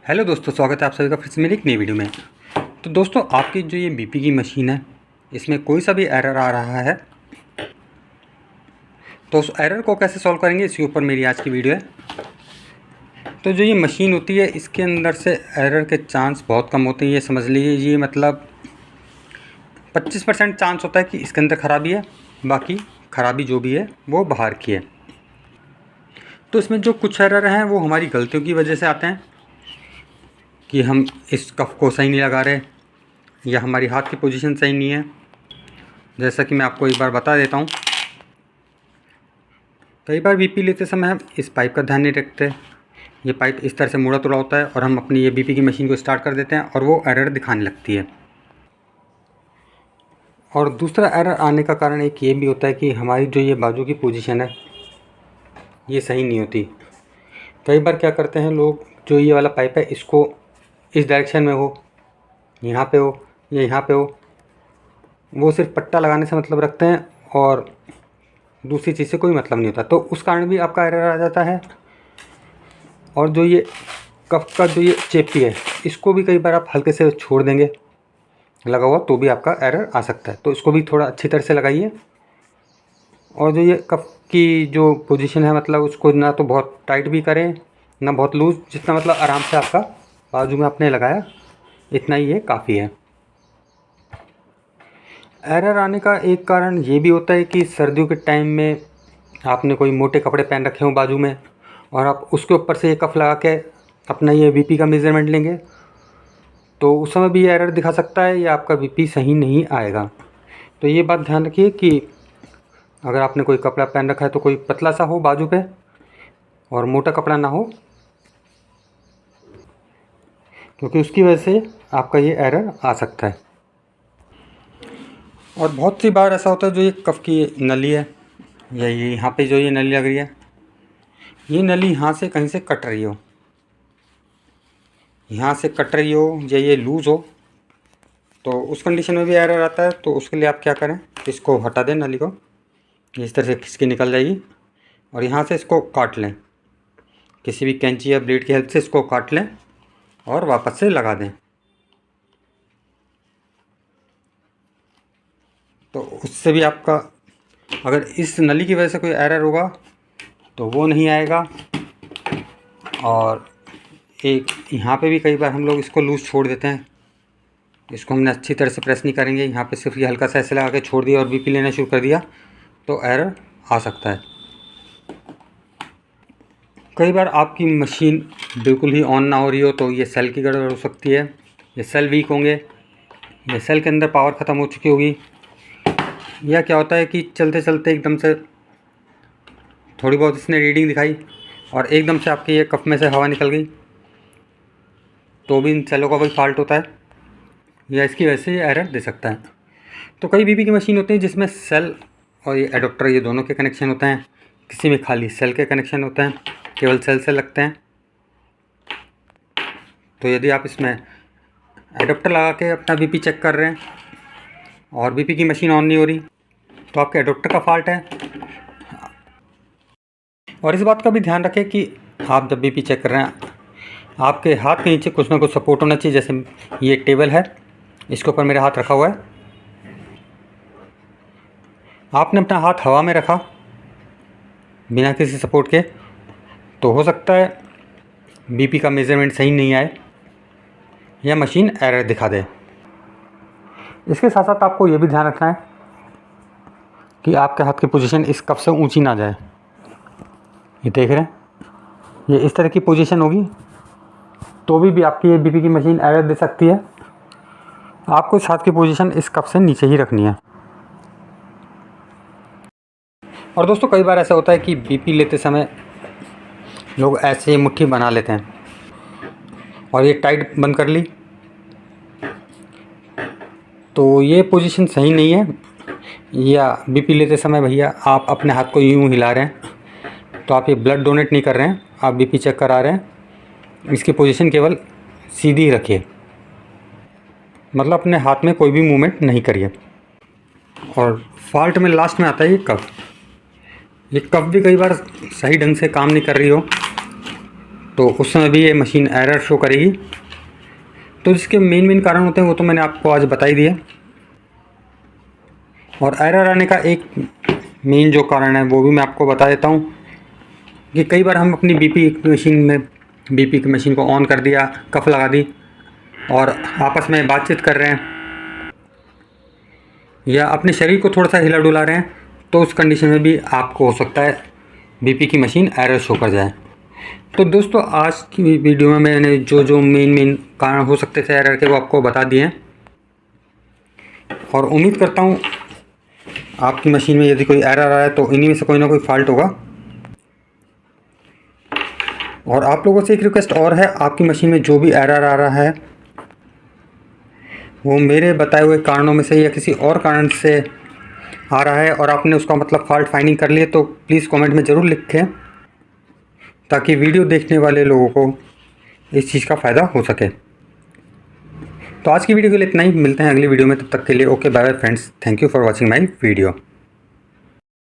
Hello दोस्तों, स्वागत है आप सभी का फिर से मेरी एक नई वीडियो में। तो दोस्तों, आपकी जो ये बीपी की मशीन है, इसमें कोई सा भी एरर आ रहा है तो उस एरर को कैसे सॉल्व करेंगे, इसके ऊपर मेरी आज की वीडियो है। तो जो ये मशीन होती है, इसके अंदर से एरर के चांस बहुत कम होते हैं। ये समझ लीजिए, मतलब 25% चांस होता है कि इसके अंदर ख़राबी है, बाकी ख़राबी जो भी है वो बाहर की है। तो इसमें जो कुछ एरर हैं वो हमारी गलतियों की वजह से आते हैं कि हम इस कफ को सही नहीं लगा रहे या हमारी हाथ की पोजीशन सही नहीं है। जैसा कि मैं आपको एक बार बता देता हूँ, कई बार बीपी लेते समय हम इस पाइप का ध्यान नहीं रखते। ये पाइप इस तरह से मुड़ा तुड़ा होता है और हम अपनी ये बीपी की मशीन को स्टार्ट कर देते हैं और वो एरर दिखाने लगती है। और दूसरा एरर आने का कारण एक ये भी होता है कि हमारी जो ये बाजू की पोजीशन है ये सही नहीं होती। कई बार क्या करते हैं लोग, जो ये वाला पाइप है इसको इस डायरेक्शन में हो, यहाँ पे हो या यहाँ पे हो, वो सिर्फ पट्टा लगाने से मतलब रखते हैं और दूसरी चीज़ से कोई मतलब नहीं होता। तो उस कारण भी आपका एरर आ जाता है। और जो ये कफ का जो ये चेपी है, इसको भी कई बार आप हल्के से छोड़ देंगे लगा हुआ तो भी आपका एरर आ सकता है। तो इसको भी थोड़ा अच्छी तरह से लगाइए। और जो ये कफ की जो पोजीशन है, मतलब उसको ना तो बहुत टाइट भी करें ना बहुत लूज़, जितना मतलब आराम से आपका बाजू में आपने लगाया इतना ही ये काफ़ी है। एरर आने का एक कारण ये भी होता है कि सर्दियों के टाइम में आपने कोई मोटे कपड़े पहन रखे हों बाजू में और आप उसके ऊपर से ये कफ लगा के अपना ये बीपी का मेज़रमेंट लेंगे, तो उस समय भी ये एरर दिखा सकता है या आपका बीपी सही नहीं आएगा। तो ये बात ध्यान रखिए कि अगर आपने कोई कपड़ा पहन रखा है तो कोई पतला सा हो बाजू पे और मोटा कपड़ा ना हो, क्योंकि उसकी वजह से आपका ये एरर आ सकता है। और बहुत सी बार ऐसा होता है, जो ये कफ की नली है या ये यहाँ पे जो ये नली लग रही है, ये नली यहाँ से कहीं से कट रही हो, यहाँ से कट रही हो या ये लूज़ हो, तो उस कंडीशन में भी एरर आता है। तो उसके लिए आप क्या करें, इसको हटा दें, नली को इस तरह से खिसकी निकल जाएगी और यहाँ से इसको काट लें, किसी भी कैंची या ब्लेड की हेल्प से इसको काट लें और वापस से लगा दें। तो उससे भी आपका, अगर इस नली की वजह से कोई एरर होगा तो वो नहीं आएगा। और एक यहाँ पे भी कई बार हम लोग इसको लूज़ छोड़ देते हैं, इसको हमने अच्छी तरह से प्रेस नहीं करेंगे, यहाँ पे सिर्फ ये हल्का सा ऐसे लगा के छोड़ दिया और बीपी लेना शुरू कर दिया, तो एरर आ सकता है। कई बार आपकी मशीन बिल्कुल ही ऑन ना हो रही हो तो ये सेल की गड़बड़ हो सकती है, ये सेल वीक होंगे, ये सेल के अंदर पावर ख़त्म हो चुकी होगी, या क्या होता है कि चलते चलते एकदम से थोड़ी बहुत इसने रीडिंग दिखाई और एकदम से आपके ये कप में से हवा निकल गई, तो भी इन सेलों का कोई फॉल्ट होता है या इसकी वजह से ये एरर दे सकता है। तो कई बीबी की मशीन होती हैं जिसमें सेल और ये एडोप्टर ये दोनों के कनेक्शन होते हैं, किसी में खाली सेल के कनेक्शन होते हैं, केवल सेल से लगते हैं। तो यदि आप इसमें एडोप्टर लगा के अपना बीपी चेक कर रहे हैं और बीपी की मशीन ऑन नहीं हो रही, तो आपके एडोप्टर का फॉल्ट है। और इस बात का भी ध्यान रखें कि आप जब बीपी चेक कर रहे हैं, आपके हाथ के नीचे कुछ ना कुछ सपोर्ट होना चाहिए। जैसे ये टेबल है, इसके ऊपर मेरा हाथ रखा हुआ है, आपने अपना हाथ हवा में रखा बिना किसी सपोर्ट के, तो हो सकता है बीपी का मेज़रमेंट सही नहीं आए या मशीन एरर दिखा दे। इसके साथ साथ आपको ये भी ध्यान रखना है कि आपके हाथ की पोजीशन इस कप से ऊंची ना जाए। ये देख रहे हैं, ये इस तरह की पोजीशन होगी तो भी आपकी ये बीपी की मशीन एरर दे सकती है। आपको इस हाथ की पोजीशन इस कप से नीचे ही रखनी है। और दोस्तों, कई बार ऐसा होता है कि बीपी लेते समय लोग ऐसे मुट्ठी बना लेते हैं और ये टाइट बंद कर ली, तो ये पोजीशन सही नहीं है। या बीपी लेते समय भैया आप अपने हाथ को यूं हिला रहे हैं, तो आप ये ब्लड डोनेट नहीं कर रहे हैं, आप बीपी चेक करा रहे हैं। इसकी पोजीशन केवल सीधी रखिए, मतलब अपने हाथ में कोई भी मूवमेंट नहीं करिए। और फॉल्ट में लास्ट में आता है ये कफ। ये कफ भी कई बार सही ढंग से काम नहीं कर रही हो तो उस समय भी ये मशीन एरर शो करेगी। तो जिसके मेन कारण होते हैं वो तो मैंने आपको आज बता ही दिया। और एरर आने का एक मेन जो कारण है वो भी मैं आपको बता देता हूँ कि कई बार हम अपनी बीपी की मशीन को ऑन कर दिया, कफ लगा दी और आपस में बातचीत कर रहे हैं या अपने शरीर को थोड़ा सा हिला डुला रहे हैं, तो उस कंडीशन में भी आपको हो सकता है बीपी की मशीन एरर शो कर जाए। तो दोस्तों आज की वीडियो में मैंने जो मेन कारण हो सकते थे एरर के वो आपको बता दिए हैं और उम्मीद करता हूँ आपकी मशीन में यदि कोई एरर आ रहा है तो इन्हीं में से कोई ना कोई फॉल्ट होगा। और आप लोगों से एक रिक्वेस्ट और है, आपकी मशीन में जो भी एरर आ रहा है वो मेरे बताए हुए कारणों में से या किसी और कारण से आ रहा है और आपने उसका मतलब फॉल्ट फाइंडिंग कर लिए, तो प्लीज़ कमेंट में ज़रूर लिखें ताकि वीडियो देखने वाले लोगों को इस चीज़ का फ़ायदा हो सके। तो आज की वीडियो के लिए इतना ही, मिलते हैं अगली वीडियो में, तब तक के लिए okay bye bye friends, thank you for watching my video.